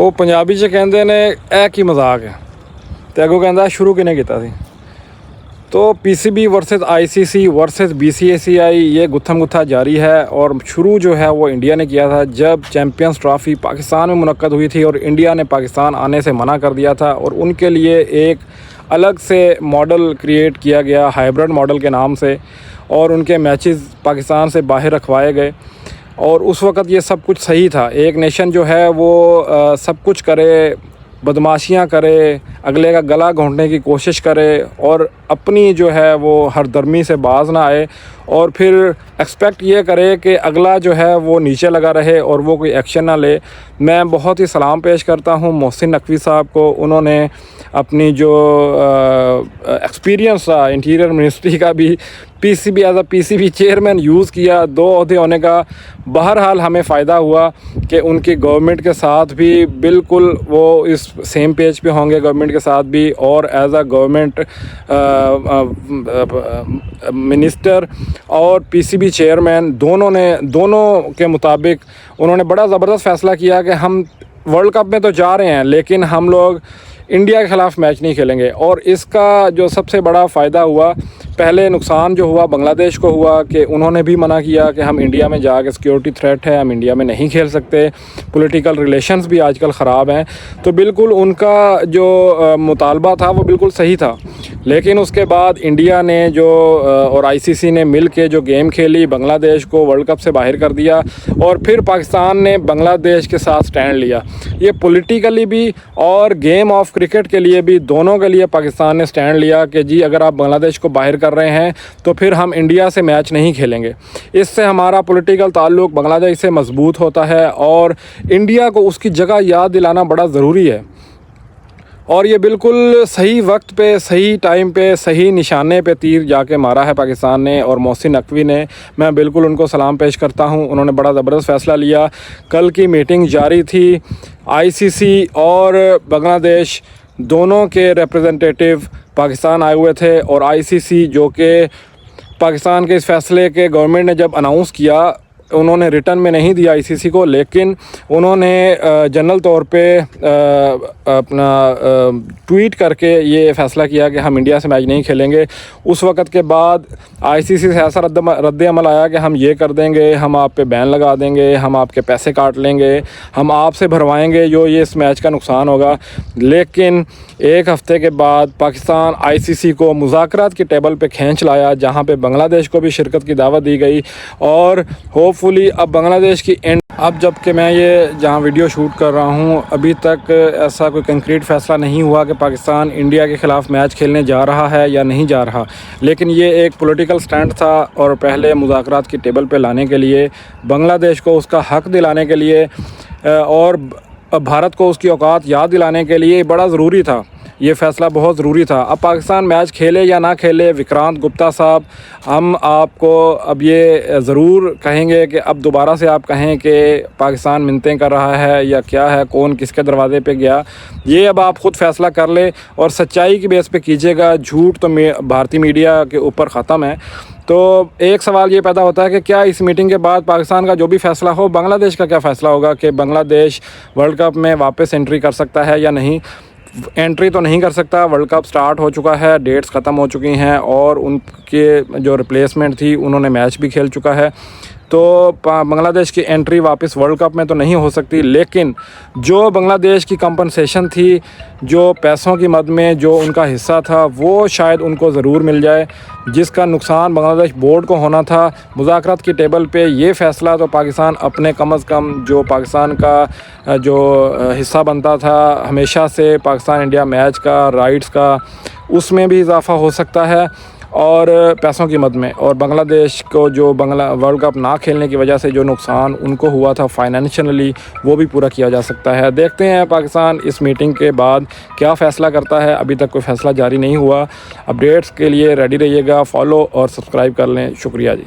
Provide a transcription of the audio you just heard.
ਉਹ ਪੰਜਾਬੀ 'ਚ ਕਹਿੰਦੇ ਨੇ ਇਹ ਕੀ ਮਜ਼ਾਕ ਹੈ ਤੇ ਅੱਗੋਂ ਕਹਿੰਦਾ ਸ਼ੁਰੂ ਕਿਹਨੇ ਕੀਤਾ ਸੀ। तो PCB versus ICC versus BCCI ये गुत्थम गुत्था जारी है और शुरू जो है वो इंडिया ने किया था जब चैम्पियंस ट्रॉफ़ी पाकिस्तान में मुनक्कद हुई थी और इंडिया ने पाकिस्तान आने से मना कर दिया था और उनके लिए एक अलग से मॉडल क्रिएट किया गया हाइब्रिड मॉडल के नाम से और उनके मैचेस पाकिस्तान से बाहर रखवाए गए। और उस वक़्त ये सब कुछ सही था। एक नेशन जो है वो सब कुछ करे, बदमाशियाँ करे, अगले का गला घोंटने की कोशिश करे और अपनी जो है वो हरदर्मी से बाज ना आए और फिर एक्सपेक्ट ये करे कि अगला जो है वो नीचे लगा रहे और वो कोई एक्शन ना ले। मैं बहुत ही सलाम पेश करता हूँ मोहसिन नकवी साहब को। उन्होंने अपनी जो एक्सपीरियंस था इंटीरियर मिनिस्ट्री का भी PCB as a PCB chairman use किया। 2 ओहदे होने का बहरहाल हमें फ़ायदा हुआ कि उनकी गवर्नमेंट के साथ भी बिल्कुल वो इस सेम पेज पे होंगे गवर्नमेंट के साथ भी और एज अ गवर्नमेंट मिनिस्टर और पीसीबी चेयरमैन दोनों के मुताबिक उन्होंने बड़ा ज़बरदस्त फ़ैसला किया कि हम वर्ल्ड कप में तो जा रहे हैं लेकिन हम लोग इंडिया के ख़िलाफ़ मैच नहीं खेलेंगे। और इसका जो सबसे बड़ा फ़ायदा हुआ, पहले नुकसान जो हुआ बांग्लादेश को हुआ कि उन्होंने भी मना किया कि हम इंडिया में जाके सिक्योरिटी थ्रेट है, हम इंडिया में नहीं खेल सकते, पॉलिटिकल रिलेशंस भी आजकल ख़राब हैं। तो बिल्कुल उनका जो मुतालबा था वो बिल्कुल सही था। लेकिन उसके बाद इंडिया ने जो और आईसीसी ने मिल के जो गेम खेली, बांग्लादेश को वर्ल्ड कप से बाहर कर दिया और फिर पाकिस्तान ने बांग्लादेश के साथ स्टैंड लिया। ये पॉलिटिकली भी और गेम ऑफ क्रिकेट के लिए भी, दोनों के लिए पाकिस्तान ने स्टैंड लिया कि जी अगर आप बांग्लादेश को बाहर कर रहे हैं तो फिर हम इंडिया से मैच नहीं खेलेंगे। इससे हमारा पॉलिटिकल ताल्लुक़ बांग्लादेश से मजबूत होता है और इंडिया को उसकी जगह याद दिलाना बड़ा ज़रूरी है। और ये बिल्कुल सही वक्त पे, सही टाइम पे, सही निशाने पे तीर जाके मारा है पाकिस्तान ने और मोहसिन नकवी ने। मैं बिल्कुल उनको सलाम पेश करता हूँ। उन्होंने बड़ा ज़बरदस्त फ़ैसला लिया। कल की मीटिंग जारी थी, आईसीसी और बांग्लादेश दोनों के रिप्रेजेंटेटिव पाकिस्तान आए हुए थे और आईसीसी जो कि पाकिस्तान के इस फ़ैसले के गवर्नमेंट ने जब अनाउंस किया, उन्होंने रिटर्न में नहीं दिया आईसीसी को, लेकिन उन्होंने जनरल तौर पे अपना ट्वीट करके ये फ़ैसला किया कि हम इंडिया से मैच नहीं खेलेंगे। उस वक़्त के बाद आईसीसी से ऐसा रद्द अमल आया कि हम ये कर देंगे, हम आप पे बैन लगा देंगे, हम आपके पैसे काट लेंगे, हम आपसे भरवाएंगे जो ये इस मैच का नुकसान होगा। लेकिन एक हफ़्ते के बाद पाकिस्तान आईसीसी को मुज़ाकरात की टेबल पे खींच लाया, जहाँ पे बांग्लादेश को भी शिरकत की दावत दी गई और होपफुली अब बांग्लादेश की अब जबकि मैं ये जहाँ वीडियो शूट कर रहा हूँ अभी तक ऐसा कोई कंक्रीट फ़ैसला नहीं हुआ कि पाकिस्तान इंडिया के ख़िलाफ़ मैच खेलने जा रहा है या नहीं जा रहा। लेकिन ये एक पॉलिटिकल स्टैंड था और पहले मुज़ाकरात की टेबल पे लाने के लिए, बांग्लादेश को उसका हक़ दिलाने के लिए और भारत को उसकी औकात याद दिलाने के लिए बड़ा ज़रूरी था। ये फ़ैसला बहुत ज़रूरी था। अब पाकिस्तान मैच खेले या ना खेले, विक्रांत गुप्ता साहब, हम आपको अब ये ज़रूर कहेंगे कि अब दोबारा से आप कहें कि पाकिस्तान मिन्नतें कर रहा है या क्या है, कौन किसके दरवाज़े पे गया, ये अब आप ख़ुद फ़ैसला कर ले और सच्चाई की बेस पे कीजिएगा। झूठ तो भारतीय मीडिया के ऊपर ख़त्म है। तो एक सवाल ये पैदा होता है कि क्या इस मीटिंग के बाद पाकिस्तान का जो भी फ़ैसला हो, बांग्लादेश का क्या फ़ैसला होगा कि बांग्लादेश वर्ल्ड कप में वापस एंट्री कर सकता है या नहीं। एंट्री तो नहीं कर सकता, वर्ल्ड कप स्टार्ट हो चुका है, डेट्स ख़त्म हो चुकी हैं और उनके जो रिप्लेसमेंट थी उन्होंने मैच भी खेल चुका है। तो बांग्लादेश की एंट्री वापस वर्ल्ड कप में तो नहीं हो सकती। लेकिन जो बांग्लादेश की कंपनसेशन थी, जो पैसों की मद में जो उनका हिस्सा था, वो शायद उनको ज़रूर मिल जाए, जिसका नुकसान बांग्लादेश बोर्ड को होना था। मुज़ाकरात की टेबल पे ये फ़ैसला तो पाकिस्तान अपने कम अज़ कम जो पाकिस्तान का जो हिस्सा बनता था हमेशा से पाकिस्तान इंडिया मैच का, राइट्स का, उसमें भी इजाफ़ा हो सकता है और पैसों की मद में। और बांग्लादेश को जो वर्ल्ड कप ना खेलने की वजह से जो नुकसान उनको हुआ था फाइनेंशियली, वो भी पूरा किया जा सकता है। देखते हैं पाकिस्तान इस मीटिंग के बाद क्या फ़ैसला करता है। अभी तक कोई फ़ैसला जारी नहीं हुआ। अपडेट्स के लिए रेडी रहिएगा, फॉलो और सब्सक्राइब कर लें। शुक्रिया जी।